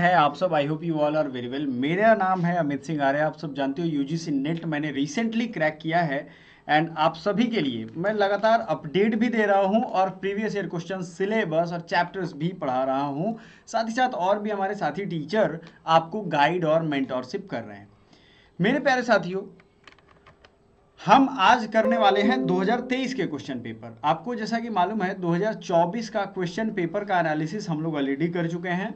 है आप सब? I hope you all are very well. मेरा नाम है अमित सिंह आर्य। आप सब जानते हो यूजीसी नेट मैंने रिसेंटली क्रैक किया है एंड आप सभी के लिए मैं लगातार अपडेट भी दे रहा हूं और प्रीवियस ईयर क्वेश्चन, सिलेबस और चैप्टर्स भी पढ़ा रहा हूं। साथ ही साथ और भी हमारे साथी टीचर आपको गाइड और मेंटोरशिप कर रहे हैं। मेरे प्यारे साथियों, हम आज करने वाले हैं 2023 के क्वेश्चन पेपर। आपको जैसा कि मालूम है 2024 का क्वेश्चन पेपर का एनालिसिस हम लोग ऑलरेडी कर चुके हैं।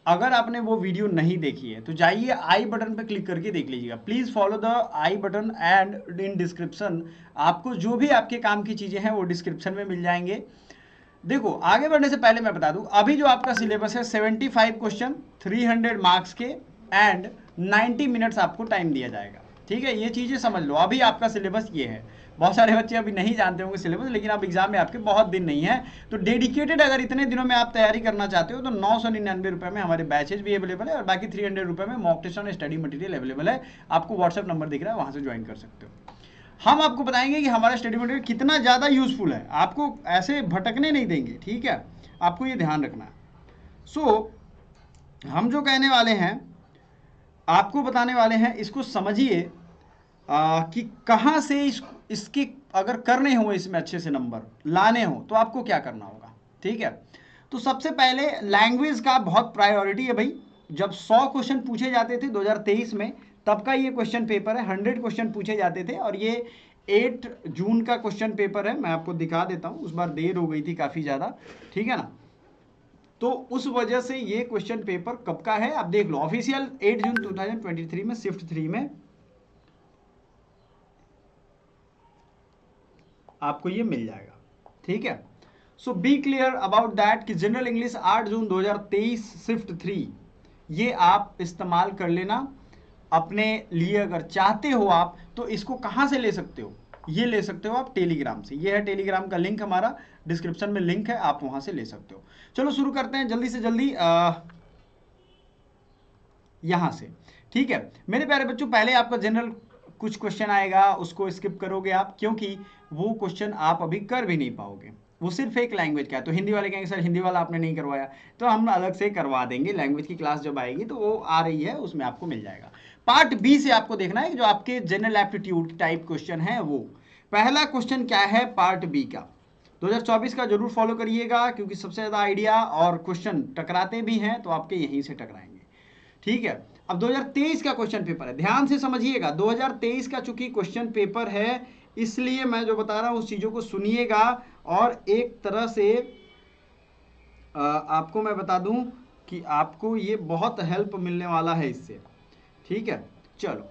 अगर आपने वो वीडियो नहीं देखी है तो जाइए आई बटन पर क्लिक करके देख लीजिएगा। Please follow the I button and in description आपको जो भी आपके काम की चीजें हैं वो डिस्क्रिप्शन में मिल जाएंगे। देखो, आगे बढ़ने से पहले मैं बता दूं, अभी जो आपका सिलेबस है 75 क्वेश्चन 300 मार्क्स के एंड 90 मिनट्स आपको टाइम दिया जाएगा। ठीक है, ये चीजें समझ लो। अभी आपका सिलेबस ये है। बहुत सारे बच्चे अभी नहीं जानते होंगे सिलेबस, लेकिन अब एग्जाम में आपके बहुत दिन नहीं है, तो डेडिकेटेड अगर इतने दिनों में आप तैयारी करना चाहते हो तो 999 रुपए में हमारे बैचेज भी अवेलेबल है और बाकी 300 रुपए में मॉक टेस्ट और स्टडी मटेरियल अवेलेबल है। आपको व्हाट्सएप नंबर दिख रहा है, वहां से ज्वाइन कर सकते हो। हम आपको बताएंगे कि हमारा स्टडी मटेरियल कितना ज़्यादा यूजफुल है, आपको ऐसे भटकने नहीं देंगे। ठीक है, आपको ये ध्यान रखना है। सो हम जो कहने वाले हैं, आपको बताने वाले हैं, इसको समझिए कि कहाँ से इसकी अगर करने हो, इसमें अच्छे से नंबर लाने हो तो आपको क्या करना होगा। ठीक है, तो सबसे पहले लैंग्वेज का बहुत प्रायोरिटी है भाई। जब 100 क्वेश्चन पूछे जाते थे 2023 में, तब का ये क्वेश्चन पेपर है। 100 क्वेश्चन पूछे जाते थे और ये 8 जून का क्वेश्चन पेपर है। मैं आपको दिखा देता हूँ, उस बार देर हो गई थी काफ़ी ज़्यादा। ठीक है ना, तो उस वजह से ये क्वेश्चन पेपर कब का है आप देख लो। ऑफिशियल 8 जून 2023 में शिफ्ट 3 में आपको ये मिल जाएगा। ठीक है, सो बी क्लियर अबाउट दैट कि जनरल इंग्लिश 8 जून 2023 शिफ्ट 3 ये आप इस्तेमाल कर लेना अपने लिए। अगर चाहते हो आप तो इसको कहां से ले सकते हो, ये ले सकते हो आप टेलीग्राम से। ये है टेलीग्राम का लिंक, हमारा डिस्क्रिप्शन में लिंक है, आप वहां से ले सकते हो। चलो शुरू करते हैं जल्दी से जल्दी यहां से। ठीक है मेरे प्यारे बच्चों, पहले आपका जनरल कुछ क्वेश्चन आएगा, उसको स्किप करोगे आप, क्योंकि वो क्वेश्चन आप अभी कर भी नहीं पाओगे। वो सिर्फ एक लैंग्वेज का है। तो हिंदी वाले कहेंगे सर हिंदी वाला आपने नहीं करवाया, तो हम अलग से करवा देंगे। लैंग्वेज की क्लास जब आएगी तो वो आ रही है, उसमें आपको मिल जाएगा। पार्ट बी से आपको देखना है जो आपके जनरल एप्टीट्यूड टाइप क्वेश्चन है वो। पहला क्वेश्चन क्या है पार्ट बी का, 2024 का जरूर फॉलो करिएगा, क्योंकि सबसे ज्यादा आइडिया और क्वेश्चन टकराते भी हैं तो आपके यहीं से टकराएंगे। ठीक है, अब 2023 का क्वेश्चन पेपर है, ध्यान से समझिएगा। 2023 का चूंकि क्वेश्चन पेपर है, इसलिए मैं जो बता रहा हूं उस चीजों को सुनिएगा। और एक तरह से आपको मैं बता दूं कि आपको ये बहुत हेल्प मिलने वाला है इससे। ठीक है, चलो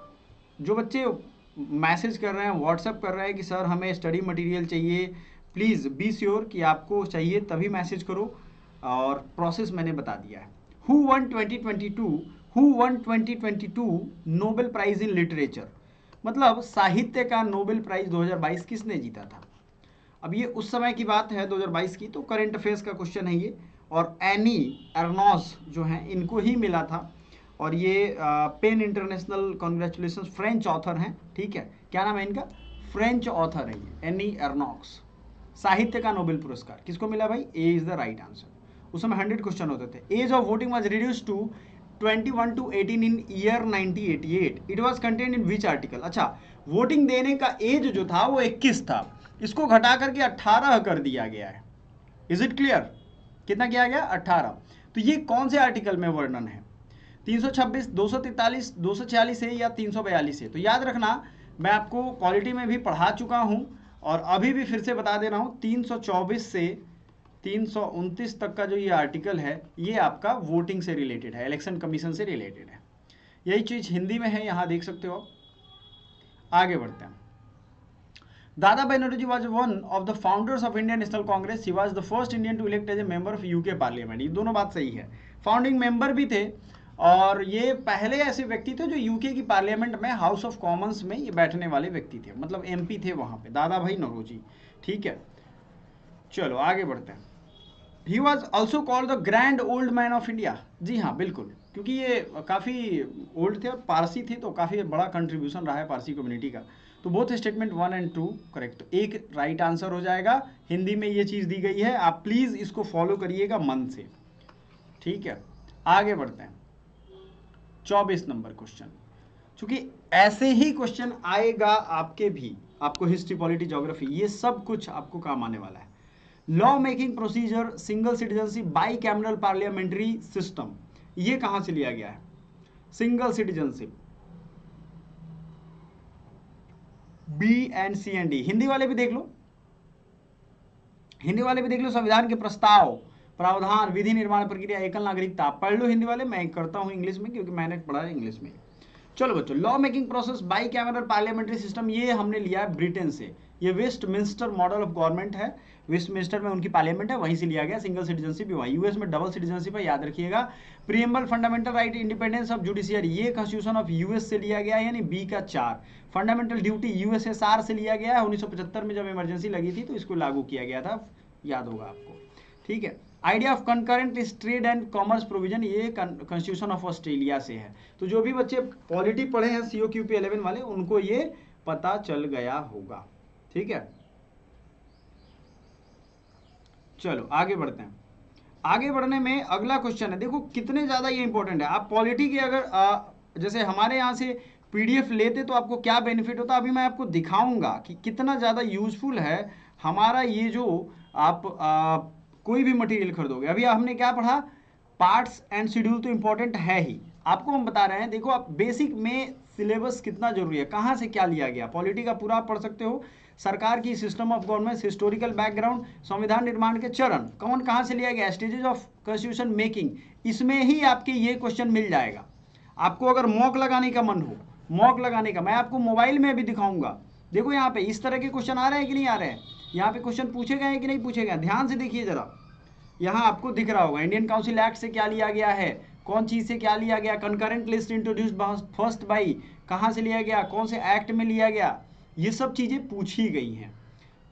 जो बच्चे मैसेज कर रहे हैं, व्हाट्सएप कर रहे हैं कि सर हमें स्टडी मटेरियल चाहिए, प्लीज़ बी श्योर कि आपको चाहिए तभी मैसेज करो। और प्रोसेस मैंने बता दिया है। Who won 2022 Nobel prize in literature, मतलब साहित्य का नोबेल प्राइज 2022 किसने जीता था। अब ये उस समय की बात है 2022 की, तो करंट अफेयर्स का क्वेश्चन है ये। और एनी एर्नॉस जो हैं इनको ही मिला था। और ये PEN International, congratulation, French author हैं। ठीक है, क्या नाम है इनका, फ्रेंच ऑथर है ये, एनी एर्नॉक्स। साहित्य का नोबेल पुरस्कार किसको मिला भाई, A is the right answer. उस समय 100 क्वेश्चन होते थे। Age of voting was reduced to 21 to 18 in year 1988। It was content in which article. अच्छा, वोटिंग देने का एज जो था वो 21 था, इसको घटा करके 18 कर दिया गया है। इज इट क्लियर, कितना किया गया, 18। तो ये कौन से आर्टिकल में वर्णन है, 326, 243, 246 है या 342 है। तो याद रखना, मैं आपको क्वालिटी में भी पढ़ा चुका हूं और अभी भी फिर से बता दे रहा हूं, 324 से 329 तक का जो ये आर्टिकल है ये आपका वोटिंग से रिलेटेड है, इलेक्शन कमीशन से रिलेटेड है। यही चीज हिंदी में है, यहां देख सकते हो आप। आगे बढ़ते हैं। दादा भाई Naoroji was one of the founders of Indian National Congress. He was the first Indian to elect as a member of UK Parliament. ये दोनों बात सही है, फाउंडिंग मेंबर भी थे और ये पहले ऐसे व्यक्ति थे जो यूके की पार्लियामेंट में, हाउस ऑफ कॉमन्स में ये बैठने वाले व्यक्ति थे, मतलब एमपी थे वहां पे, दादा भाई नौरोजी। ठीक है, चलो आगे बढ़ते हैं। He was also called the grand old man of India. जी हाँ बिल्कुल, क्योंकि ये काफ़ी ओल्ड थे और पारसी थे, तो काफ़ी बड़ा कंट्रीब्यूशन रहा है पारसी कम्युनिटी का। तो बोथ स्टेटमेंट 1 और 2 करेक्ट, तो एक राइट आंसर हो जाएगा। हिंदी में ये चीज़ दी गई है, आप प्लीज़ इसको फॉलो करिएगा मन से। ठीक है, आगे बढ़ते हैं। 24 नंबर क्वेश्चन, क्योंकि ऐसे ही क्वेश्चन आएगा आपके भी, आपको हिस्ट्री, पॉलिटी, ज्योग्राफी, ये सब कुछ आपको काम आने वाला है। Law making procedure, single citizenship, bicameral parliamentary system, ये कहां से लिया गया है? Single citizenship, B and C and D. Hindi वाले भी देख लो, हिंदी वाले भी देख लो। संविधान के प्रस्ताव, प्रावधान, विधि निर्माण प्रक्रिया, एकल नागरिकता, पढ़ लो हिंदी वाले, मैं करता हूं इंग्लिश में क्योंकि मैंने पढ़ा है इंग्लिश में। चलो बच्चों, law making process, by cameral parliamentary system, ये हमने लिया है ब्रिटेन से। ये वेस्टमिंस्टर मॉडल ऑफ गवर्नमेंट है, वेस्टमिंस्टर में उनकी पार्लियामेंट है, वहीं से लिया गया। सिंगल सिटीजनशिप भी वहीं, यूएस में डबल सिटीजनशिप है, याद रखिएगा। Preamble, fundamental right, independence of judiciary, ये कॉन्स्टिट्यूशन ऑफ यूएस से लिया गया है, यानी बी का 4। फंडामेंटल ड्यूटी यूएसएसआर से लिया गया है, 1975 में जब इमरजेंसी लगी थी तो इसको लागू किया गया था, याद होगा आपको, ठीक है। Idea of concurrent trade and commerce provision, ये कॉन्स्टिट्यूशन ऑफ ऑस्ट्रेलिया से है। तो जो भी बच्चे पॉलिटी पढ़े हैं COQP 11 वाले, उनको ये पता चल गया होगा, ठीक है। चलो आगे बढ़ते हैं। आगे बढ़ने में अगला क्वेश्चन है, देखो कितने ज्यादा ये इंपॉर्टेंट है। आप पॉलिटी की अगर जैसे हमारे यहाँ से PDF लेते तो आपको क्या बेनिफिट होता, अभी मैं आपको दिखाऊंगा कि कितना ज्यादा यूजफुल है हमारा ये जो आप कोई भी मटेरियल खरीदोगे। अभी हमने क्या पढ़ा, पार्ट्स एंड शेड्यूल तो इंपॉर्टेंट है ही, आपको हम बता रहे हैं। देखो आप बेसिक में सिलेबस कितना जरूरी है, कहाँ से क्या लिया गया, पॉलिटी का पूरा पढ़ सकते हो, सरकार की, system of government, historical background, संविधान निर्माण के चरण, कौन कहाँ से लिया गया, स्टेजेस ऑफ कॉन्स्टिट्यूशन मेकिंग, इसमें ही आपके ये क्वेश्चन मिल जाएगा। आपको अगर मॉक लगाने का मन हो, मॉक लगाने का, मैं आपको मोबाइल में भी दिखाऊंगा। देखो यहाँ पे इस तरह के क्वेश्चन आ रहे हैं कि नहीं आ रहे हैं, यहाँ पे क्वेश्चन पूछे गए हैं कि नहीं पूछे गए, ध्यान से देखिए जरा। यहाँ आपको दिख रहा होगा इंडियन काउंसिल एक्ट से क्या लिया गया है, कौन चीज से क्या लिया गया, concurrent list introduced first by, कहाँ से लिया गया, कौन से एक्ट में लिया गया, ये सब चीजें पूछी गई हैं।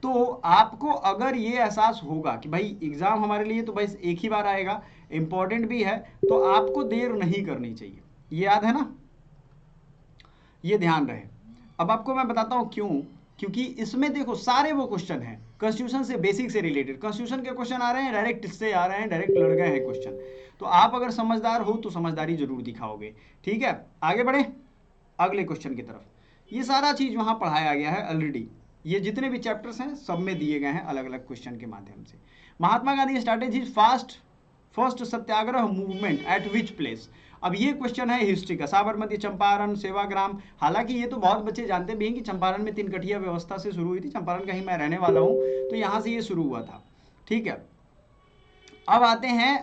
तो आपको अगर ये एहसास होगा कि भाई एग्जाम हमारे लिए तो बस एक ही बार आएगा, इंपॉर्टेंट भी है, तो आपको देर नहीं करनी चाहिए, ये याद है ना, ये ध्यान रहे। अब आपको मैं बताता हूं क्यों, क्योंकि इसमें देखो सारे वो क्वेश्चन हैं कॉन्स्टिट्यूशन से, बेसिक से रिलेटेड कॉन्स्टिट्यूशन के क्वेश्चन आ रहे हैं, डायरेक्ट इससे आ रहे हैं, डायरेक्ट लड़ गए हैं क्वेश्चन। तो आप अगर समझदार हो तो समझदारी जरूर दिखाओगे, ठीक है। आगे बढ़े अगले क्वेश्चन की तरफ। ये सारा चीज वहां पढ़ाया गया है ऑलरेडी, ये जितने भी चैप्टर्स हैं सब में दिए गए हैं अलग अलग क्वेश्चन के माध्यम से। Mahatma Gandhi strategy first Satyagraha movement at which place. अब ये क्वेश्चन है हिस्ट्री का, साबरमती, चंपारण, सेवाग्राम। हालांकि ये तो बहुत बच्चे जानते भी हैं कि चंपारण में 3 कठिया व्यवस्था से शुरू हुई थी, चंपारण का ही मैं रहने वाला हूं, तो यहां से ये शुरू हुआ था, ठीक है। अब आते हैं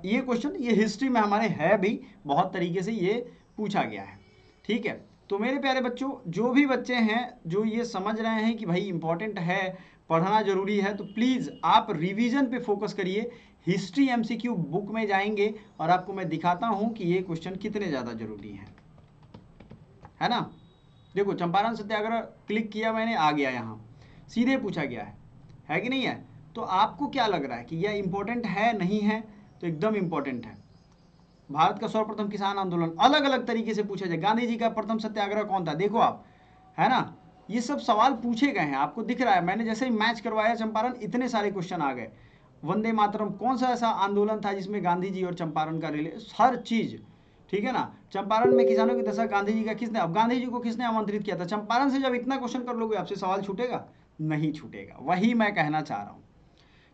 ये क्वेश्चन, ये हिस्ट्री में हमारे है भी, बहुत तरीके से ये पूछा गया है, ठीक है। तो मेरे प्यारे बच्चों, जो भी बच्चे हैं जो ये समझ रहे हैं कि भाई इंपॉर्टेंट है, पढ़ना जरूरी है, तो प्लीज आप रिवीजन पे फोकस करिए। हिस्ट्री MCQ बुक में जाएंगे और आपको मैं दिखाता हूं कि ये क्वेश्चन कितने ज्यादा जरूरी है ना। देखो चंपारण सत्याग्रह क्लिक किया मैंने, आ गया यहाँ, सीधे पूछा गया है कि नहीं है। तो आपको क्या लग रहा है कि यह इंपॉर्टेंट है, नहीं है? तो एकदम इंपॉर्टेंट है। भारत का सर्वप्रथम किसान आंदोलन अलग अलग तरीके से पूछा जाए, गांधी जी का प्रथम सत्याग्रह कौन था, देखो आप, है ना, ये सब सवाल पूछे गए हैं, आपको दिख रहा है। मैंने जैसे ही मैच करवाया चंपारण, इतने सारे क्वेश्चन आ गए। वंदे मातरम कौन सा ऐसा आंदोलन था जिसमें गांधी जी और चंपारण का हर चीज, ठीक है ना। चंपारण में किसानों की दशा, गांधी जी का किसने, अब गांधी जी को किसने आमंत्रित किया था? चंपारण से जब इतना क्वेश्चन कर लोगे, आपसे सवाल छूटेगा नहीं? छूटेगा, वही मैं कहना चाह रहा हूं,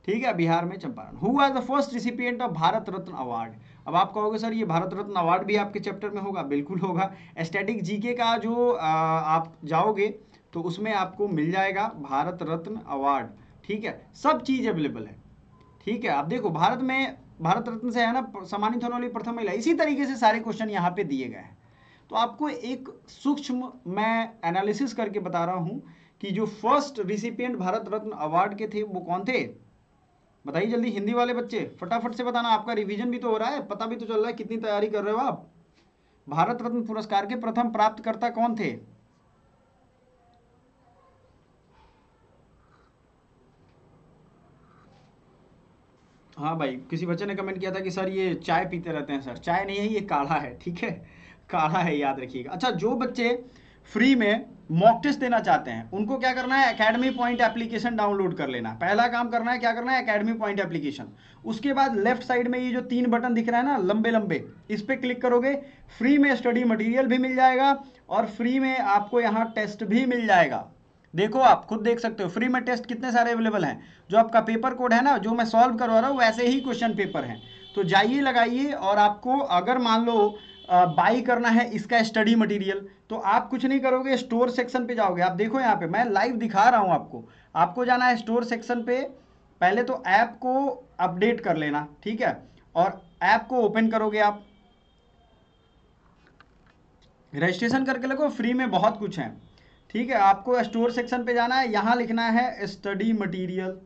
ठीक है। बिहार में Champaran. Who was the first recipient of Bharat Ratna award. अब आप कहोगे सर ये भारत रत्न अवार्ड भी आपके चैप्टर में होगा, बिल्कुल होगा। स्टैटिक जीके का जो आप जाओगे तो उसमें आपको मिल जाएगा भारत रत्न अवार्ड, ठीक है, सब चीज अवेलेबल है, ठीक है। आप देखो भारत में भारत रत्न से है ना सम्मानित होने वाली प्रथम महिला, इसी तरीके से सारे क्वेश्चन यहाँ पे दिए गए हैं। तो आपको एक सूक्ष्म मैं एनालिसिस करके बता रहा हूं कि जो first recipient Bharat Ratna award के थे वो कौन थे, बताइए जल्दी। हिंदी वाले बच्चे फटाफट से बताना, आपका रिवीजन भी तो हो रहा है, पता भी तो चल रहा है कितनी तैयारी कर रहे हो आप। भारत रत्न पुरस्कार के प्रथम प्राप्तकर्ता कौन थे? हाँ भाई, किसी बच्चे ने कमेंट किया था कि सर ये चाय पीते रहते हैं। सर चाय नहीं है, ये काढ़ा है, ठीक है, काढ़ा है, याद रखिएगा। अच्छा, जो बच्चे फ्री में मॉक टेस्ट देना चाहते हैं, उनको क्या करना है, एकेडमी पॉइंट एप्लीकेशन डाउनलोड कर लेना। पहला काम करना है, क्या करना है, एकेडमी पॉइंट एप्लीकेशन। उसके बाद लेफ्ट साइड में ये जो 3 बटन दिख रहा है ना लंबे लंबे, इस पर क्लिक करोगे, फ्री में स्टडी मटेरियल भी मिल जाएगा और फ्री में आपको यहाँ टेस्ट भी मिल जाएगा। देखो आप खुद देख सकते हो फ्री में टेस्ट कितने सारे अवेलेबल हैं। जो आपका पेपर कोड है ना, जो मैं सॉल्व करवा रहा हूँ वैसे ही क्वेश्चन पेपर हैं। तो जाइए लगाइए, और आपको अगर मान लो बाई करना है इसका स्टडी मटेरियल, तो आप कुछ नहीं करोगे, स्टोर सेक्शन पे जाओगे। आप देखो यहाँ पे मैं लाइव दिखा रहा हूँ आपको। आपको जाना है स्टोर सेक्शन पे, पहले तो ऐप को अपडेट कर लेना, ठीक है, और ऐप को ओपन करोगे आप, रजिस्ट्रेशन करके लगो, फ्री में बहुत कुछ है, ठीक है। आपको स्टोर सेक्शन पे जाना है, यहाँ लिखना है स्टडी मटेरियल।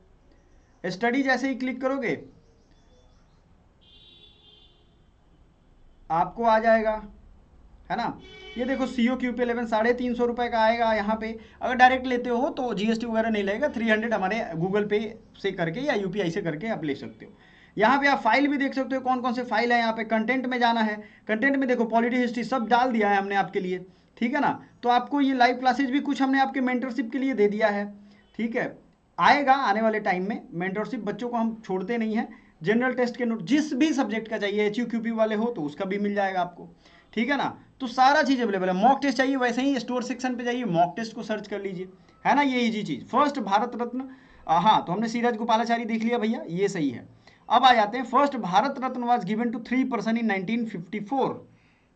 स्टडी जैसे ही क्लिक करोगे आपको आ जाएगा, है ना। ये देखो COQP11 350 रुपये का आएगा यहाँ पे। अगर डायरेक्ट लेते हो तो GST वगैरह नहीं लगेगा, 300 हमारे गूगल पे से करके या UPI से करके आप ले सकते हो। यहाँ पे आप फाइल भी देख सकते हो कौन कौन से फाइल है। यहाँ पे कंटेंट में जाना है, कंटेंट में देखो पॉलिटी हिस्ट्री सब डाल दिया है हमने आपके लिए, ठीक है ना। तो आपको ये लाइव क्लासेज भी कुछ हमने आपके मेंटरशिप के लिए दे दिया है, ठीक है। आएगा आने वाले टाइम में मेंटरशिप, बच्चों को हम छोड़ते नहीं हैं। जनरल टेस्ट के नोट जिस भी सब्जेक्ट का चाहिए, HUQP वाले हो तो उसका भी मिल जाएगा आपको, ठीक है ना। तो सारा चीज अवेलेबल है। मॉक टेस्ट चाहिए वैसे ही स्टोर सेक्शन पे जाइए, मॉक टेस्ट को सर्च कर लीजिए, है ना। ये इजी चीज, फर्स्ट भारत रत्न, हाँ तो हमने सीराज गोपालाचारी देख लिया भैया, ये सही है। अब आ जाते हैं, first Bharat Ratna was given to 3 person in 1954,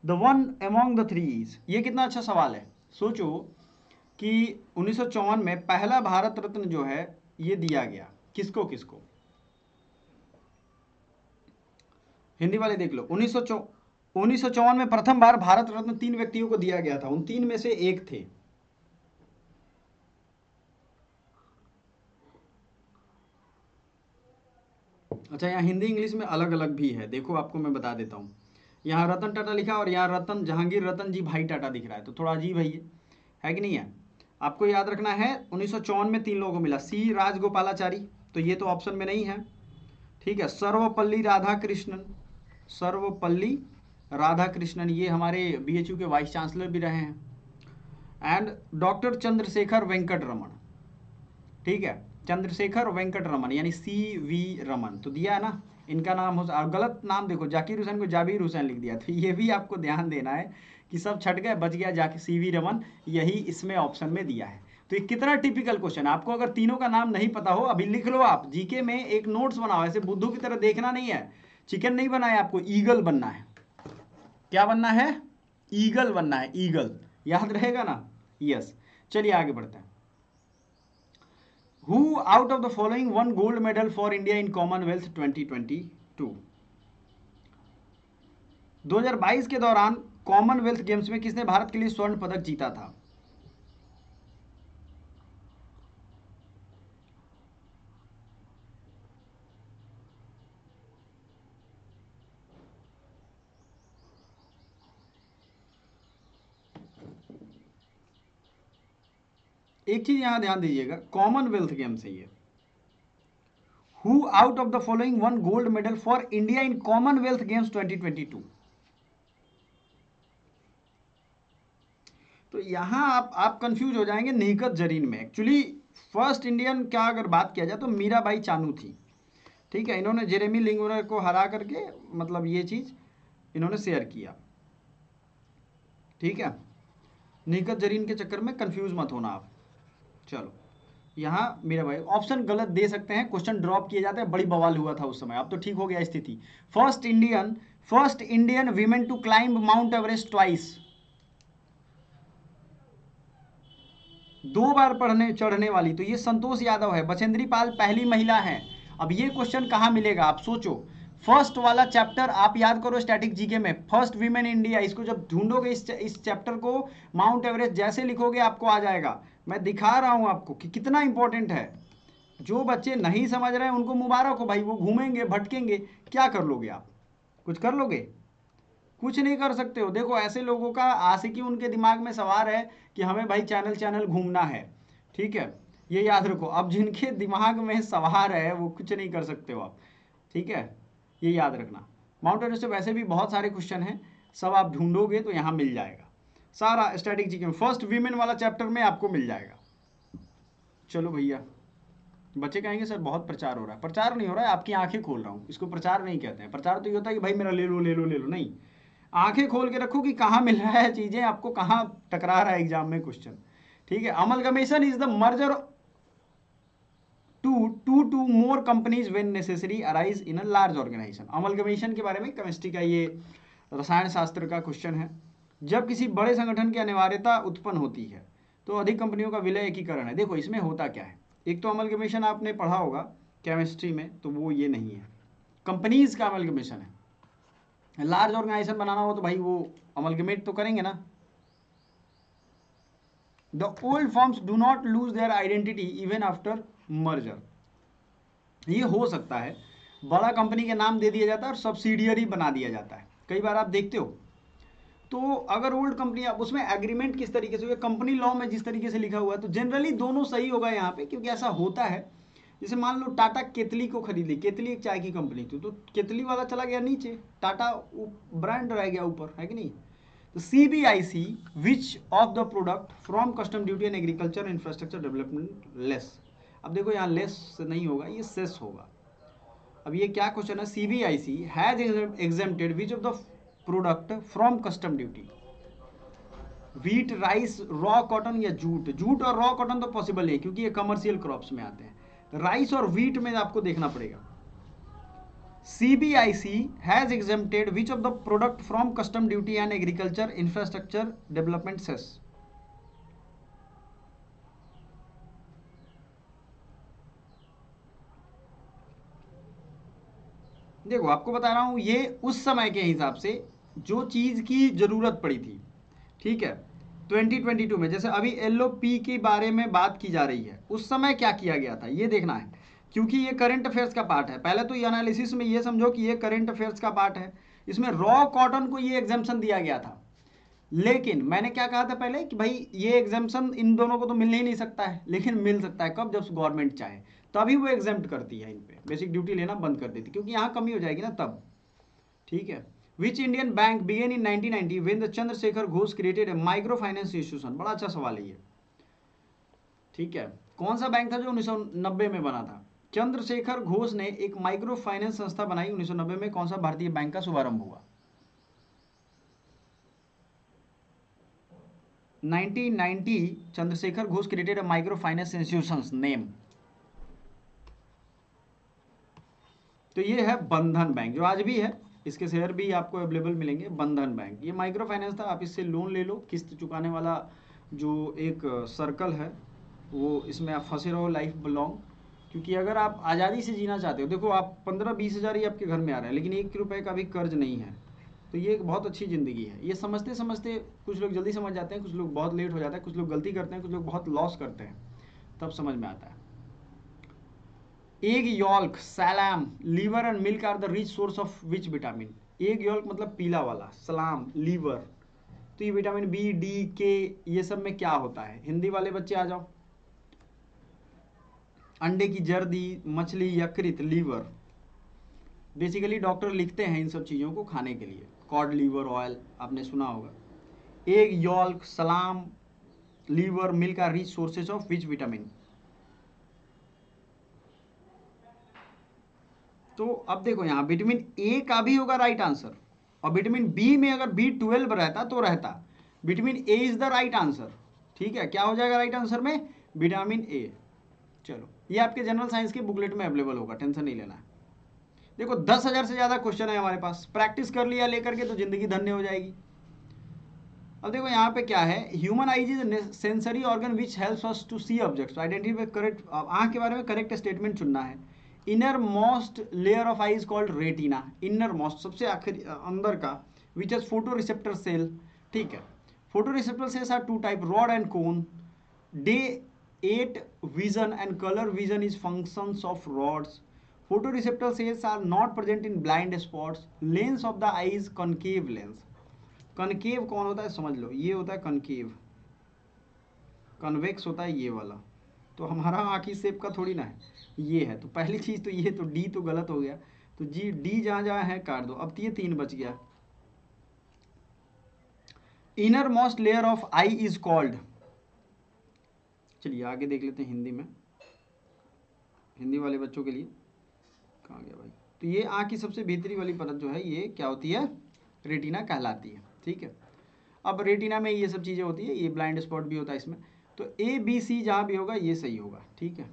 the one among the 3 is. ये कितना अच्छा सवाल है। सोचो कि 1954 में पहला भारत रत्न जो है ये दिया गया, किसको किसको, हिंदी वाले देख लो। 1954 में प्रथम बार भारत रत्न 3 व्यक्तियों को दिया गया था, उन 3 में से एक थे। अच्छा, यहाँ हिंदी इंग्लिश में अलग अलग भी है, देखो आपको मैं बता देता हूँ। यहाँ रतन टाटा लिखा और यहाँ रतन जहांगीर रतन जी भाई टाटा दिख रहा है, तो थोड़ा अजीब है ये, है कि नहीं है। आपको याद रखना है 1954 में 3 लोगों को मिला, सी राजगोपालाचारी, तो ये तो ऑप्शन में नहीं है, ठीक है। सर्वपल्ली राधाकृष्णन, सर्वपल्ली राधाकृष्णन ये हमारे BHU के वाइस चांसलर भी रहे हैं। एंड डॉक्टर चंद्रशेखर वेंकट रमन, ठीक है, चंद्रशेखर वेंकट रमन यानी CV रमन, तो दिया है ना। इनका नाम हो, गलत नाम देखो, जाकिर हुसैन को जाबिर हुसैन लिख दिया, तो ये भी आपको ध्यान देना है कि सब छट गए, बच गया जाकिर CV रमन, यही इसमें ऑप्शन में दिया है। तो ये कितना टिपिकल क्वेश्चन, आपको अगर तीनों का नाम नहीं पता हो, अभी लिख लो आप, जीके में एक नोट्स बनाओ, ऐसे बुद्धू की तरह देखना नहीं है, चिकन नहीं बनना है आपको, ईगल बनना है। क्या बनना है, ईगल बनना है, ईगल, याद रहेगा ना। यस, चलिए आगे बढ़ते हैं। Who out of the following won gold medal for India in Commonwealth 2022? 2022 के दौरान कॉमनवेल्थ गेम्स में किसने भारत के लिए स्वर्ण पदक जीता था। एक चीज यहां ध्यान दीजिएगा, कॉमनवेल्थ गेम्स है ये। Who out of the following won gold medal for India in Commonwealth Games 2022? तो यहां आप कंफ्यूज हो जाएंगे नीकत जरीन में। एक्चुअली फर्स्ट इंडियन क्या अगर बात किया जाए तो मीराबाई चानू थी, ठीक है। इन्होंने जेरेमी लिंगवर को हरा करके मतलब ये चीज इन्होंने शेयर किया, ठीक है। नीकत जरीन के चक्कर में कंफ्यूज मत होना आप। चलो, यहाँ मेरा भाई ऑप्शन गलत दे सकते हैं, क्वेश्चन ड्रॉप किए जाते हैं, बड़ी बवाल हुआ था उस समय, अब तो ठीक हो गया स्थिति। First Indian women to climb Mount Everest twice, 2 बार चढ़ने वाली, तो ये संतोष यादव है। बछेंद्री पाल पहली महिला है। अब ये क्वेश्चन कहाँ मिलेगा आप सोचो, फर्स्ट वाला चैप्टर आप याद करो स्टैटिक जीके में, फर्स्ट वीमेन इंडिया, इसको जब ढूंढोगे इस चैप्टर को, माउंट एवरेस्ट जैसे लिखोगे आपको आ जाएगा। मैं दिखा रहा हूं आपको कि कितना इंपॉर्टेंट है। जो बच्चे नहीं समझ रहे हैं उनको मुबारक हो भाई, वो घूमेंगे भटकेंगे, क्या कर लोगे आप, कुछ कर लोगे, कुछ नहीं कर सकते हो। देखो ऐसे लोगों का आशिकी उनके दिमाग में सवार है कि हमें भाई चैनल चैनल घूमना है, ठीक है, ये याद रखो। अब जिनके दिमाग में सवार है वो कुछ नहीं कर सकते हो आप, ठीक है, ये याद रखना। माउंट एवरेस्ट से वैसे भी बहुत सारे क्वेश्चन हैं, सब आप ढूंढोगे तो यहाँ मिल जाएगा। सारा स्टैटिक जीके फर्स्ट वीमेन वाला चैप्टर में आपको मिल जाएगा। चलो भैया, बच्चे कहेंगे सर बहुत प्रचार हो रहा है। प्रचार नहीं हो रहा है, आपकी आंखें खोल रहा हूँ, इसको प्रचार नहीं कहते हैं। प्रचार तो ये होता है कि भाई मेरा ले लो ले लो ले लो, नहीं, आंखें खोल के रखो कि कहाँ मिल रहा है चीजें, आपको कहाँ टकरा रहा है एग्जाम में क्वेश्चन। ठीक है, amalgamation is the merger two more companies when necessary arise in a large organisation. Amalgamation के बारे में केमिस्ट्री का ये रसायन शास्त्र का क्वेश्चन है। जब किसी बड़े संगठन की अनिवार्यता उत्पन्न होती है तो अधिक कंपनियों का विलय एकीकरण है। देखो इसमें होता क्या है, एक तो अमलगमेशन आपने पढ़ा होगा केमिस्ट्री में, तो वो ये नहीं है, कंपनीज का अमलगमेशन है। लार्ज ऑर्गेनाइजेशन बनाना हो तो भाई वो अमलगमेट तो करेंगे ना। The old forms do not lose their identity even after merger. ये हो सकता है, बड़ा कंपनी के नाम दे दिया जाता है और सब्सिडियरी बना दिया जाता है, कई बार आप देखते हो। तो अगर ओल्ड कंपनी, अब उसमें एग्रीमेंट किस तरीके से हुआ, कंपनी लॉ में जिस तरीके से लिखा हुआ है, तो जनरली दोनों सही होगा यहाँ पे, क्योंकि ऐसा होता है। जैसे मान लो टाटा केतली को खरीद ली, केतली एक चाय की कंपनी थी, तो केतली वाला चला गया नीचे, टाटा ब्रांड रह गया ऊपर, है कि नहीं। तो CBIC which of the product from custom duty and agriculture infrastructure development less. अब देखो यहाँ लेस नहीं होगा, ये सेस होगा। अब ये क्या क्वेश्चन है, CBIC has exempted which of the product from custom duty, wheat, rice, raw cotton या जूट। जूट और रॉ कॉटन तो पॉसिबल नहीं, क्योंकि ये कमर्शियल क्रॉप्स में आते हैं। राइस और व्हीट में आपको देखना पड़ेगा। CBIC has exempted which of the product from custom duty and agriculture infrastructure development cess. देखो आपको बता रहा हूं, ये उस समय के हिसाब से जो चीज की जरूरत पड़ी थी, ठीक है, 2022 में, जैसे अभी LOP के बारे में बात की जा रही है, उस समय क्या किया गया था ये देखना है, क्योंकि ये करंट अफेयर्स का पार्ट है। पहले तो ये एनालिसिस में ये समझो कि ये करंट अफेयर्स का पार्ट है। इसमें रॉ कॉटन को ये एग्जाम्पशन दिया गया था, लेकिन मैंने क्या कहा था पहले कि भाई ये एग्जाम्पशन इन दोनों को तो मिल ही नहीं सकता है, लेकिन मिल सकता है कब, जब गवर्नमेंट चाहे तभी वो एग्जाम्प्ट करती है, इन पे बेसिक ड्यूटी लेना बंद कर देती, क्योंकि यहाँ कमी हो जाएगी ना तब। ठीक है, which Indian bank began in 1990 when the Chandrashekhar Ghosh created a microfinance institution. बड़ा अच्छा सवाल है ये। ठीक है, कौन सा बैंक था जो 1990 में बना था। चंद्रशेखर घोष ने एक माइक्रो फाइनेंस संस्था बनाई 1990 में, कौन सा भारतीय बैंक का शुभारंभ हुआ। 1990 Chandrashekhar Ghosh created a micro finance institutions name. तो ये है बंधन बैंक, जो आज भी है, इसके शेयर भी आपको अवेलेबल मिलेंगे। बंधन बैंक ये माइक्रो फाइनेंस था, आप इससे लोन ले लो, किस्त चुकाने वाला जो एक सर्कल है वो, इसमें आप फंसे रहो लाइफ लॉन्ग। क्योंकि अगर आप आज़ादी से जीना चाहते हो, देखो आप 15-20 हज़ार ही आपके घर में आ रहे हैं, लेकिन 1 रुपये का भी कर्ज नहीं है, तो ये एक बहुत अच्छी ज़िंदगी है। ये समझते समझते कुछ लोग जल्दी समझ जाते हैं, कुछ लोग बहुत लेट हो जाता है, कुछ लोग गलती करते हैं, कुछ लोग बहुत लॉस करते हैं, तब समझ में आता है। Egg yolk, salmon, liver and milk are the rich source of which vitamin. Egg yolk मतलब पीला वाला, सलाम, लीवर, तो ये विटामिन B, D, K ये सब में क्या होता है, हिंदी वाले बच्चे आ जाओ। अंडे की जर्दी, मछली, यकृत, लीवर। बेसिकली डॉक्टर लिखते हैं इन सब चीज़ों को खाने के लिए। कॉड लीवर ऑयल आपने सुना होगा। Egg yolk, salmon, liver, milk are rich sources of which vitamin. तो अब देखो यहाँ विटामिन ए का भी होगा राइट आंसर, और विटामिन बी में अगर B12 रहता तो रहता। Vitamin A is the right answer. ठीक है, क्या हो जाएगा राइट आंसर में, विटामिन ए। चलो ये आपके जनरल साइंस के बुकलेट में अवेलेबल होगा, टेंशन नहीं लेना है। देखो 10,000 से ज़्यादा क्वेश्चन है हमारे पास, प्रैक्टिस कर लिया लेकर के तो जिंदगी धन्य हो जाएगी। अब देखो यहाँ पे क्या है, human eyes is sensory organ which helps us to see objects, identify correct. आँख के बारे में करेक्ट स्टेटमेंट चुनना है। Innermost layer of eye is called retina. Innermost सबसे आखिर अंदर का, which is photoreceptor cell. ठीक है, photoreceptor cells are 2 type, rod and cone. Day 8 vision and color vision is functions of rods. Photoreceptor cells are not present in blind spots. Lens of the eye is concave lens. Concave कौन होता है समझ लो, ये होता है concave. Convex होता है ये वाला। तो हमारा आँखी शेप का थोड़ी ना है, ये है। तो पहली चीज़ तो ये, तो डी तो गलत हो गया, तो जी डी जहाँ जहाँ है काट दो। अब तो ये 3 बच गया। Inner most layer of eye is called. चलिए आगे देख लेते हैं हिंदी में, हिंदी वाले बच्चों के लिए। कहाँ गया भाई? तो ये आँख की सबसे भीतरी वाली परत जो है ये क्या होती है? रेटिना कहलाती है। ठीक है, अब रेटिना में ये सब चीज़ें होती है, ये ब्लाइंड स्पॉट भी होता है इसमें। तो ए बी सी जहाँ भी होगा ये सही होगा। ठीक है,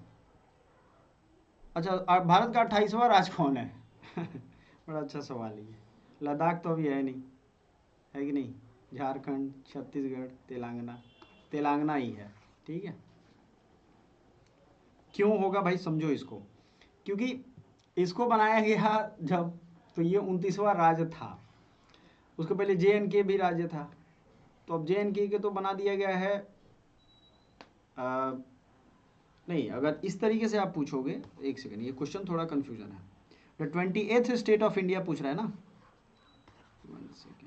अच्छा भारत का 28वां राज्य कौन है? बड़ा अच्छा सवाल है ये। लद्दाख तो अभी है नहीं, है कि नहीं? झारखंड, छत्तीसगढ़, तेलंगाना, तेलंगाना ही है। ठीक है, क्यों होगा भाई, समझो इसको। क्योंकि इसको बनाया गया जब, तो ये 29वां राज्य था। उसके पहले JNK भी राज्य था, तो अब JNK के तो बना दिया गया है नहीं, अगर इस तरीके से आप पूछोगे, एक सेकंड, ये क्वेश्चन थोड़ा कंफ्यूजन है। The 28th state of India पूछ रहा है ना। One second.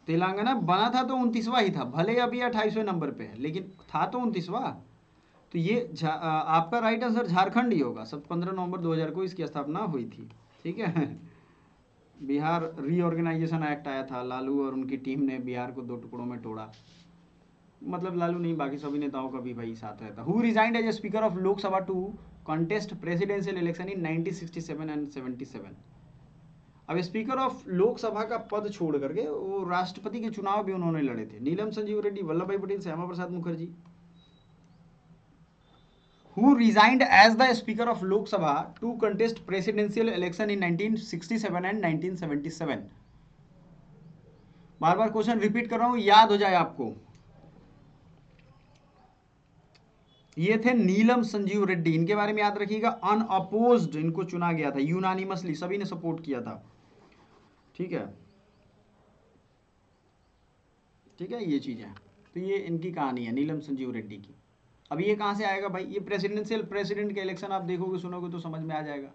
तेलंगाना बना था तो 29वां ही था, भले अभी 28वें नंबर पे है, लेकिन था तो 29वां। तो ये आपका राइट आंसर झारखंड ही होगा। सब 15 नवंबर 2000 को इसकी स्थापना हुई थी। ठीक है, बिहार रीऑर्गेनाइजेशन एक्ट आया था, लालू और उनकी टीम ने बिहार को 2 टुकड़ों में तोड़ा। मतलब लालू नहीं, बाकी सभी नेताओं का भी भाई साथ रहता। Who resigned as a speaker of Lok Sabha to contest presidential election in 1967 and 77। अब स्पीकर ऑफ लोकसभा का पद छोड़ करके वो राष्ट्रपति के चुनाव भी उन्होंने लड़े थे। नीलम संजीव रेड्डी, वल्लभ भाई Patel, Shyama Prasad Mukherjee. Who resigned as the Speaker of Lok Sabha to contest presidential election in 1967 and 1977? Bar bar question repeat कर रहा हूं, याद हो जाए आपको। ये थे नीलम संजीव रेड्डी, इनके बारे में याद रखिएगा। अनअपोज्ड इनको चुना गया था, यूनानिमसली सभी ने सपोर्ट किया था। ठीक है, ठीक है, ये चीज है। तो ये इनकी कहानी है नीलम संजीव रेड्डी की। अब ये कहाँ से आएगा भाई? ये प्रेसिडेंट के इलेक्शन आप देखोगे सुनोगे तो समझ में आ जाएगा।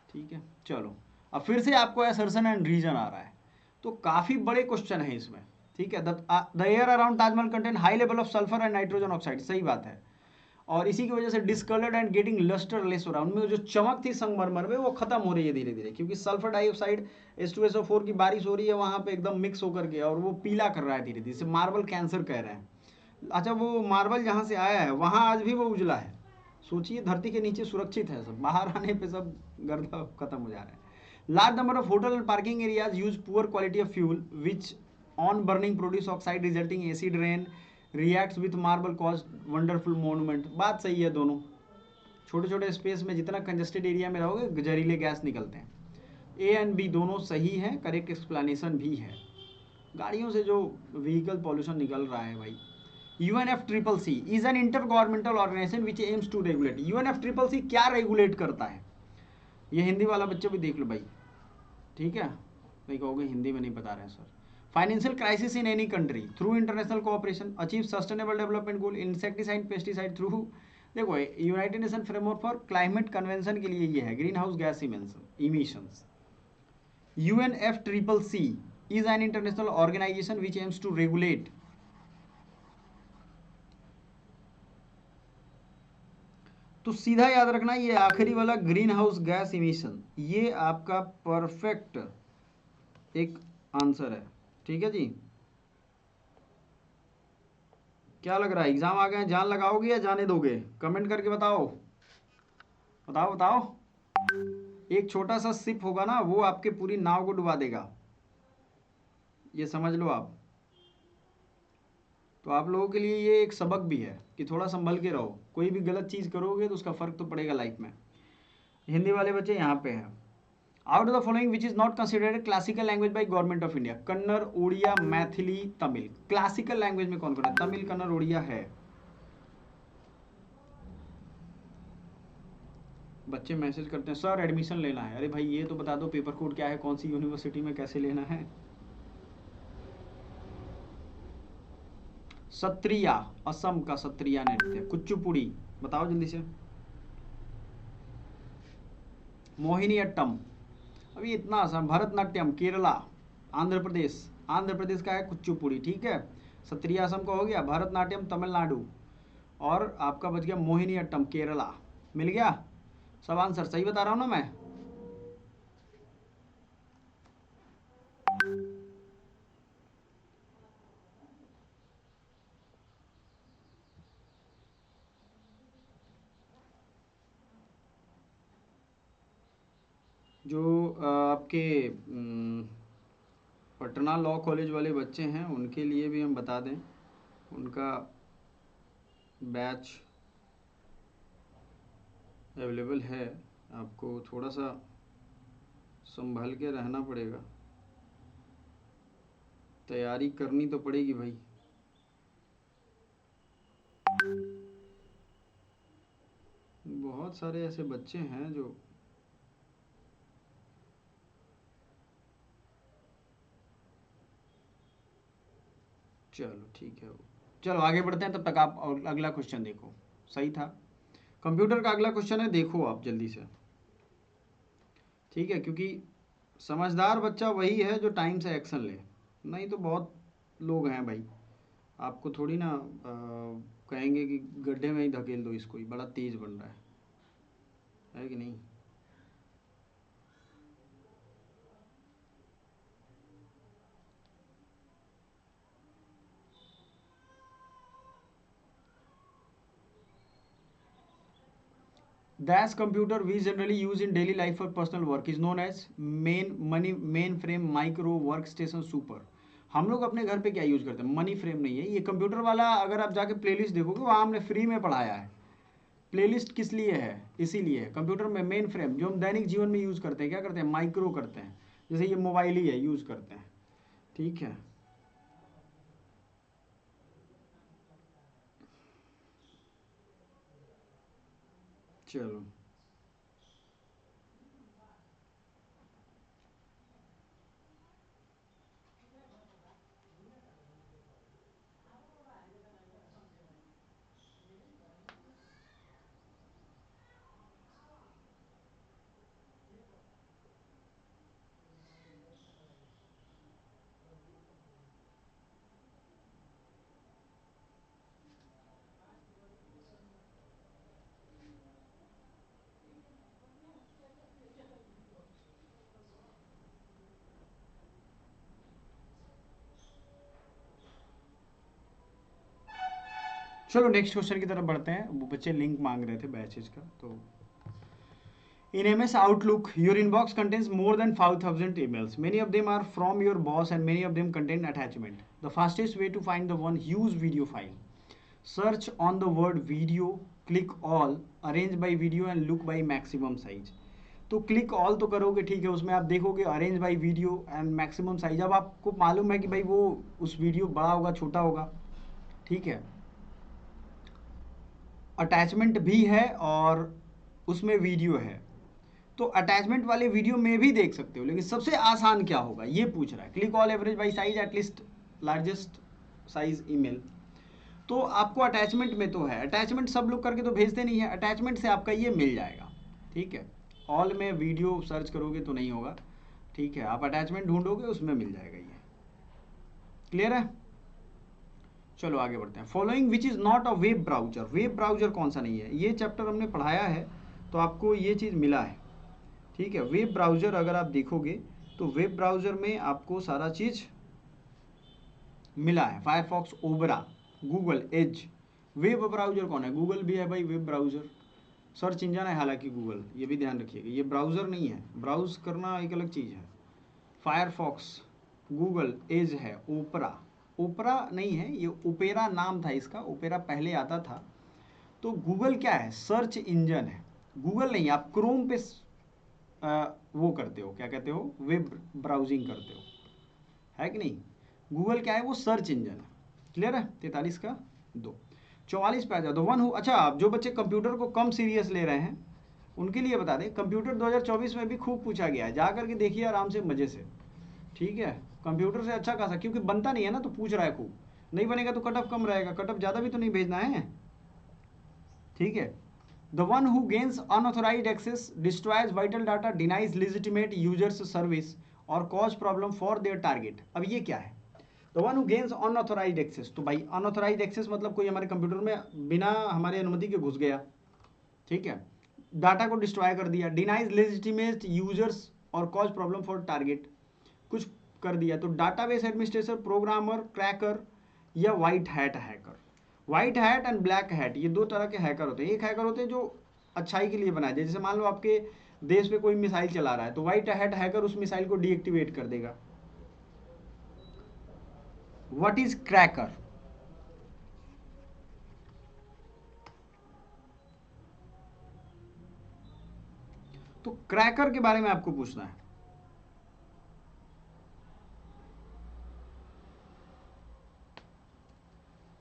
ठीक है, चलो अब फिर से आपको असर्शन एंड रीजन आ रहा है, तो काफ़ी बड़े क्वेश्चन है इसमें। ठीक है, the air around Taj Mahal contain high level of sulphur and nitrogen oxide, सही बात है। और इसी की वजह से discoloured and getting lustreless हो रहा है, उनमें जो चमक थी संगमरमर में वो खत्म हो रही है धीरे धीरे, क्योंकि सल्फर डाइऑक्साइड H2SO4 की बारिश हो रही है वहाँ पे एकदम मिक्स होकर के, और वो पीला कर रहा है धीरे धीरे, मार्बल कैंसर कह रहे हैं। अच्छा, वो मार्बल जहाँ से आया है वहाँ आज भी वो उजला है। सोचिए, धरती के नीचे सुरक्षित है सब, बाहर आने पे सब गर्दा खत्म हो जा रहा है। Large number of hotel and parking areas use poor quality of fuel which on burning produce oxide resulting acid rain reacts with marble cause wonderful monument. बात सही है दोनों। छोटे छोटे स्पेस में जितना कंजेस्टेड एरिया में रहोगे जहरीले गैस निकलते हैं। ए एंड बी दोनों सही है, करेक्ट एक्सप्लेनेशन भी है। गाड़ियों से जो व्हीकल पॉल्यूशन निकल रहा है भाई। UNFCCC is an intergovernmental organization which aims to regulate। UNFCCC क्या रेगुलेट करता है? ये हिंदी वाला बच्चा भी देख लो भाई। ठीक है, भाई कहोगे हिंदी में नहीं बता रहे हैं sir. Financial crisis in any country through international cooperation, achieve sustainable development goal, insecticide pesticide through. देखो, United Nation framework for climate convention के लिए ये है, green house gas emissions. UNFCCC is an international organization which aims to regulate। तो सीधा याद रखना, ये आखिरी वाला ग्रीन हाउस गैस इमिशन, ये आपका परफेक्ट एक आंसर है। ठीक है जी, क्या लग रहा है एग्जाम आ गए, जान लगाओगे या जाने दोगे? कमेंट करके बताओ, बताओ बताओ। एक छोटा सा सिप होगा ना, वो आपके पूरी नाव को डुबा देगा, ये समझ लो आप। तो आप लोगों के लिए ये एक सबक भी है कि थोड़ा संभल के रहो, कोई भी गलत चीज़ करोगे तो उसका फ़र्क तो पड़ेगा लाइफ में। हिंदी वाले बच्चे यहाँ पे हैं। Out of the following which is not considered classical language by government of India? Kannada, Oriya, Maithili, Tamil. Classical language में कौन कौन है? तमिल, कन्नड़, उड़िया है। बच्चे मैसेज करते हैं सर एडमिशन लेना है। अरे भाई ये तो बता दो पेपर कोड क्या है, कौन सी यूनिवर्सिटी में कैसे लेना है। सत्रिया, असम का सत्रिया नृत्य। कुचिपुड़ी, बताओ जल्दी से। मोहिनी अट्टम, अभी इतना आसान। भरतनाट्यम केरला, आंध्र प्रदेश का है कुचिपुड़ी। ठीक है, सत्रिया असम का हो गया, भरतनाट्यम तमिलनाडु, और आपका बच गया मोहिनी अट्टम केरला। मिल गया सब आंसर, सही बता रहा हूँ ना मैं? जो आपके पटना लॉ कॉलेज वाले बच्चे हैं उनके लिए भी हम बता दें, उनका बैच अवेलेबल है। आपको थोड़ा सा संभल के रहना पड़ेगा, तैयारी करनी तो पड़ेगी भाई। बहुत सारे ऐसे बच्चे हैं जो चलो ठीक है, चलो आगे बढ़ते हैं। तब तक आप और अगला क्वेश्चन देखो, सही था। कंप्यूटर का अगला क्वेश्चन है, देखो आप जल्दी से, ठीक है, क्योंकि समझदार बच्चा वही है जो टाइम से एक्शन ले, नहीं तो बहुत लोग हैं भाई आपको थोड़ी ना कहेंगे कि गड्ढे में ही धकेल दो इसको, ही बड़ा तेज बन रहा है कि नहीं। Dash computer we generally use in daily life for personal work is known as main frame micro workstation super। हम लोग अपने घर पे क्या यूज करते हैं, मनी फ्रेम नहीं है ये कंप्यूटर वाला। अगर आप जाके प्लेलिस्ट देखोगे वहाँ हमने फ्री में पढ़ाया है। प्लेलिस्ट किस लिए है, इसीलिए है। कंप्यूटर में मेन फ्रेम जो हम दैनिक जीवन में यूज करते हैं, क्या करते हैं, माइक्रो करते हैं। जैसे ये मोबाइल ही है, यूज करते हैं, ठीक है। चलो चलो नेक्स्ट क्वेश्चन की तरफ बढ़ते हैं। वो बच्चे लिंक मांग रहे थे बैचेज का, तो in MS Outlook, your inbox contains more than 5,000 emails. Many of them are from your boss and many of them contain attachment. The fastest way to find the one use video file. Search on the word video, click all, arrange by video and look by maximum size. तो click all तो करोगे, ठीक है, उसमें आप देखोगे arrange by video and maximum size. अब आपको मालूम है कि भाई वो उस वीडियो बड़ा होगा छोटा होगा, ठीक है। अटैचमेंट भी है और उसमें वीडियो है, तो अटैचमेंट वाले वीडियो में भी देख सकते हो। लेकिन सबसे आसान क्या होगा ये पूछ रहा है, click all average by size at least largest size email. तो आपको अटैचमेंट में तो है, अटैचमेंट सब लोग करके तो भेजते नहीं है, अटैचमेंट से आपका ये मिल जाएगा, ठीक है। ऑल में वीडियो सर्च करोगे तो नहीं होगा, ठीक है, आप अटैचमेंट ढूंढोगे उसमें मिल जाएगा ये। क्लियर है, चलो आगे बढ़ते हैं। Following which is not a web browser, web browser कौन सा नहीं है, ये चैप्टर हमने पढ़ाया है तो आपको ये चीज़ मिला है, ठीक है। वेब ब्राउज़र अगर आप देखोगे तो वेब ब्राउज़र में आपको सारा चीज़ मिला है। Firefox, Opera, Google Edge. Web browser कौन है, गूगल भी है भाई वेब ब्राउज़र, सर्च इंजन है हालांकि गूगल, ये भी ध्यान रखिएगा, ये ब्राउज़र नहीं है, ब्राउज़ करना एक अलग चीज़ है। फायरफॉक्स, गूगल एज है, ओपरा, ओपरा नहीं है ये, ओपेरा नाम था इसका, ओपेरा पहले आता था। तो गूगल क्या है, सर्च इंजन है। गूगल नहीं, आप क्रोम पे वो करते हो, क्या कहते हो, वेब ब्राउजिंग करते हो, है कि नहीं। गूगल क्या है, वो सर्च इंजन है। क्लियर है, 43 का 2। 44 पे आ जाओ। द वन हु, अच्छा आप जो बच्चे कंप्यूटर को कम सीरियस ले रहे हैं उनके लिए बता दें, कंप्यूटर 2024 में भी खूब पूछा गया है, जा करके देखिए आराम से मज़े से, ठीक है। कंप्यूटर से अच्छा खासा, क्योंकि बनता नहीं है ना तो पूछ रहा है खूब, नहीं बनेगा तो कट ऑफ कम रहेगा, कट ऑफ ज़्यादा भी तो नहीं भेजना है, ठीक है। The one who gains unauthorized access, destroys vital data, denies legitimate users service or cause problem for their target। अब ये क्या है, the one who gains unauthorized access, तो भाई unauthorized access मतलब कोई हमारे कंप्यूटर में बिना हमारे अनुमति के घुस गया, ठीक है, डाटा को डिस्ट्रॉय कर दिया। डिनाइज लेजिटिमेट यूजर्स और कॉज प्रॉब्लम फॉर टारगेट, कुछ कर दिया, तो डाटाबेस एडमिनिस्ट्रेटर, प्रोग्रामर, क्रैकर या white hat hacker. White hat and black hat, ये दो तरह के हैकर होते हैं। एक हैकर होते हैं जो अच्छाई के लिए बनाए जाए, जैसे मान लो आपके देश पे कोई मिसाइल चला रहा है, तो व्हाइट हैट हैकर उस मिसाइल को डीएक्टिवेट कर देगा। What is cracker? तो क्रैकर के बारे में आपको पूछना है।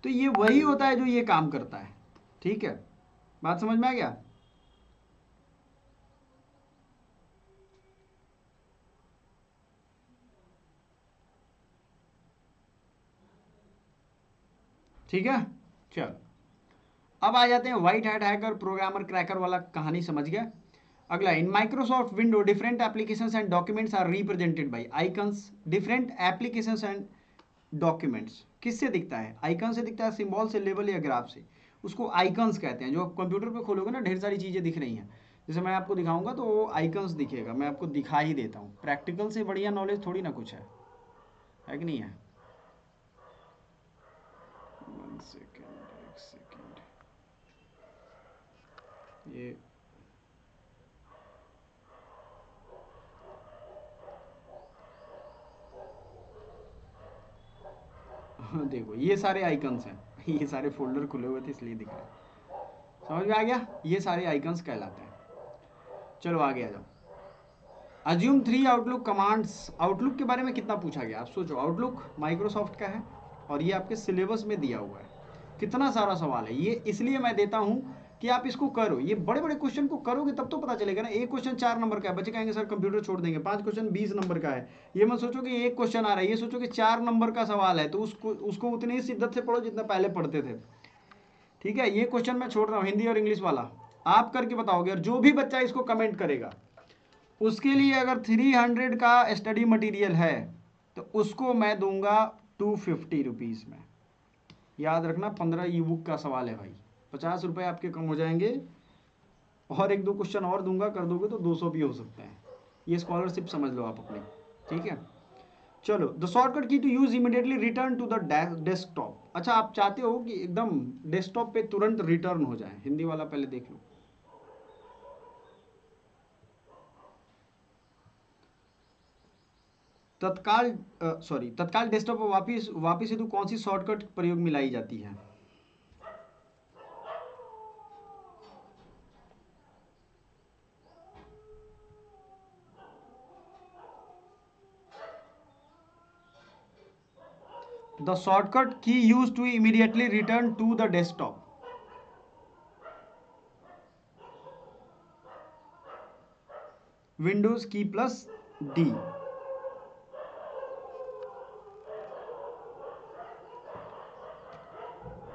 तो ये वही होता है जो ये काम करता है। ठीक है, बात समझ में आ गया? ठीक है, चल अब आ जाते हैं white hat hacker programmer cracker वाला कहानी समझ गया। अगला, in Microsoft window different applications and documents are represented by icons. Different applications and documents किससे दिखता है? आइकन से दिखता है, सिंबल से, लेबल या ग्राफ से। उसको आइकन्स कहते हैं। जो कंप्यूटर पे खोलोगे ना, ढेर सारी चीज़ें दिख रही हैं, जैसे मैं आपको दिखाऊंगा तो वो आइकन्स दिखेगा। मैं आपको दिखा ही देता हूँ, प्रैक्टिकल से बढ़िया नॉलेज थोड़ी ना कुछ है कि नहीं है? 1 सेकेंड, 1 सेकेंड, ये देखो ये सारे आइकन्स हैं। ये सारे फोल्डर खुले हुए थे इसलिए दिख रहा है। समझ में आ गया? ये सारे आइकन्स कहलाते हैं। चलो आगे आ जाओ। Assume 3 outlook commands. आउटलुक के बारे में कितना पूछा गया? आप सोचो, आउटलुक माइक्रोसॉफ्ट का है और ये आपके सिलेबस में दिया हुआ है। कितना सारा सवाल है ये, इसलिए मैं देता हूं कि आप इसको करो। ये बड़े बड़े क्वेश्चन को करोगे तब तो पता चलेगा ना। एक क्वेश्चन 4 नंबर का है, बच्चे कहेंगे सर कंप्यूटर छोड़ देंगे। 5 क्वेश्चन 20 नंबर का है। ये मत सोचो कि एक क्वेश्चन आ रहा है, ये सोचो कि 4 नंबर का सवाल है, तो उसको उतनी ही शिद्दत से पढ़ो जितना पहले पढ़ते थे। ठीक है, ये क्वेश्चन मैं छोड़ रहा हूँ हिंदी और इंग्लिश वाला, आप करके बताओगे। और जो भी बच्चा इसको कमेंट करेगा उसके लिए अगर 300 का स्टडी मटेरियल है तो उसको मैं दूंगा 250 रुपीज़ में। याद रखना, 15 ई बुक का सवाल है भाई, 50 रुपये आपके कम हो जाएंगे। और एक दो क्वेश्चन और दूंगा, कर दोगे तो 200 भी हो सकते हैं। ये स्कॉलरशिप समझ लो आप अपनी। ठीक है, चलो। The shortcut key to use immediately return to the desktop. अच्छा, आप चाहते हो कि एकदम डेस्कटॉप पे तुरंत रिटर्न हो जाए? हिंदी वाला पहले देख लो। तत्काल तत्काल डेस्कटॉप पर वापिस वापिस हेतु कौन सी शॉर्टकट प्रयोग में लाई जाती है? The shortcut key use to immediately return to the desktop. Windows key plus D.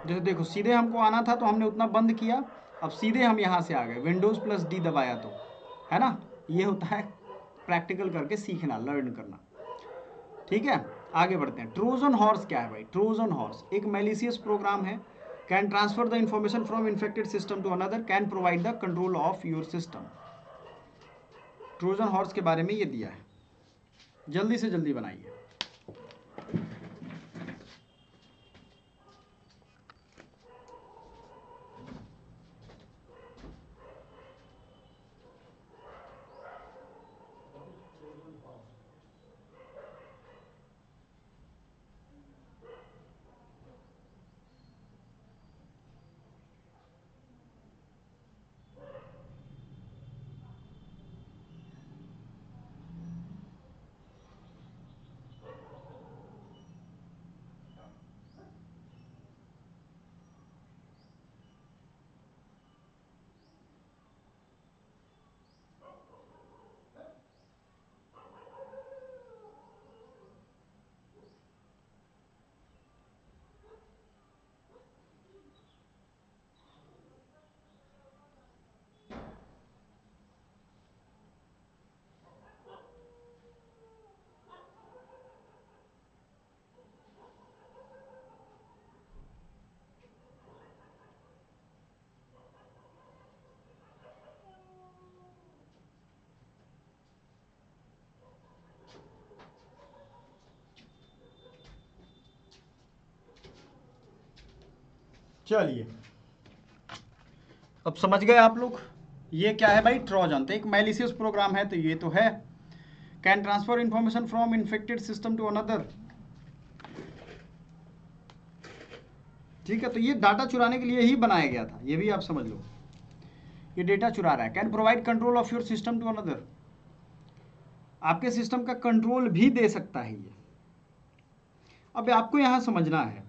जैसे देखो, सीधे हमको आना था तो हमने उतना बंद किया, अब सीधे हम यहां से आ गए, विंडोज प्लस डी दबाया तो, है ना? ये होता है प्रैक्टिकल करके सीखना, लर्न करना। ठीक है, आगे बढ़ते हैं। ट्रोजन हॉर्स क्या है भाई? ट्रोजन हॉर्स एक मैलिशियस प्रोग्राम है। Can transfer the information from infected system to another, can provide the control of your system. Trojan horse के बारे में ये दिया है, जल्दी से जल्दी बनाइए। चलिए, अब समझ गए आप लोग? ये क्या है भाई? ट्रोजन। तो एक मैलिशियस प्रोग्राम है, तो ये तो है। Can transfer information from infected system to another. ठीक है, तो ये डाटा चुराने के लिए ही बनाया गया था, ये भी आप समझ लो। ये डेटा चुरा रहा है। Can provide control of your system to another, आपके सिस्टम का कंट्रोल भी दे सकता है ये। अब आपको यहां समझना है,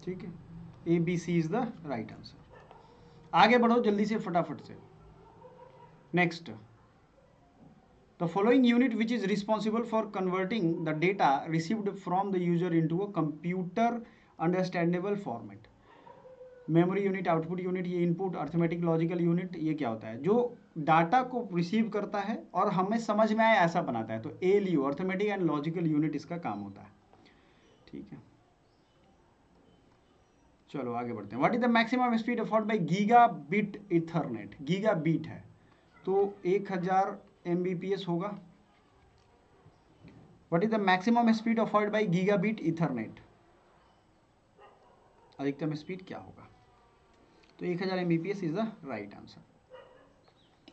ठीक है, A B C is the right answer. आगे बढ़ो जल्दी से, फटाफट से। Next, the following unit which is responsible for converting the data received from the user into a computer understandable format. Memory unit, output unit, ये input, arithmetic logical unit, ये क्या होता है? जो डाटा को रिसीव करता है और हमें समझ में आए ऐसा बनाता है, तो ALU, arithmetic and logical unit, इसका काम होता है। ठीक है, चलो आगे बढ़ते हैं। What is the maximum speed afford by gigabit ethernet? Gigabit है तो 1000 Mbps होगा। What is the maximum speed afford by gigabit ethernet? अधिकतम स्पीड क्या होगा? तो 1000 Mbps is the right answer.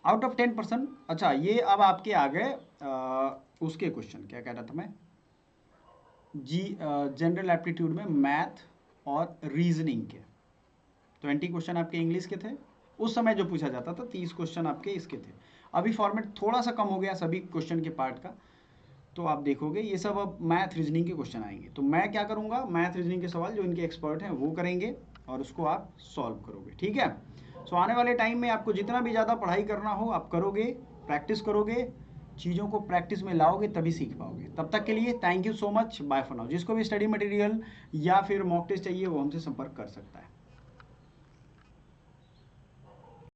Out of 10%। अच्छा, ये अब आपके आ गए उसके क्वेश्चन, क्या कह रहा था मैं, जी जनरल एप्टीट्यूड में मैथ और रीजनिंग के 20 क्वेश्चन आपके इंग्लिश के थे। उस समय जो पूछा जाता था 30 क्वेश्चन आपके इसके थे। अभी फॉर्मेट थोड़ा सा कम हो गया सभी क्वेश्चन के पार्ट का, तो आप देखोगे ये सब अब मैथ रीजनिंग के क्वेश्चन आएंगे। तो मैं क्या करूँगा, मैथ रीजनिंग के सवाल जो इनके एक्सपर्ट हैं वो करेंगे और उसको आप सॉल्व करोगे। ठीक है, सो आने वाले टाइम में आपको जितना भी ज़्यादा पढ़ाई करना हो आप करोगे, प्रैक्टिस करोगे, चीज़ों को प्रैक्टिस में लाओगे तभी सीख पाओगे। तब तक के लिए thank you so much, bye for now. जिसको भी स्टडी मटेरियल या फिर मॉक टेस्ट चाहिए वो हमसे संपर्क कर सकता है।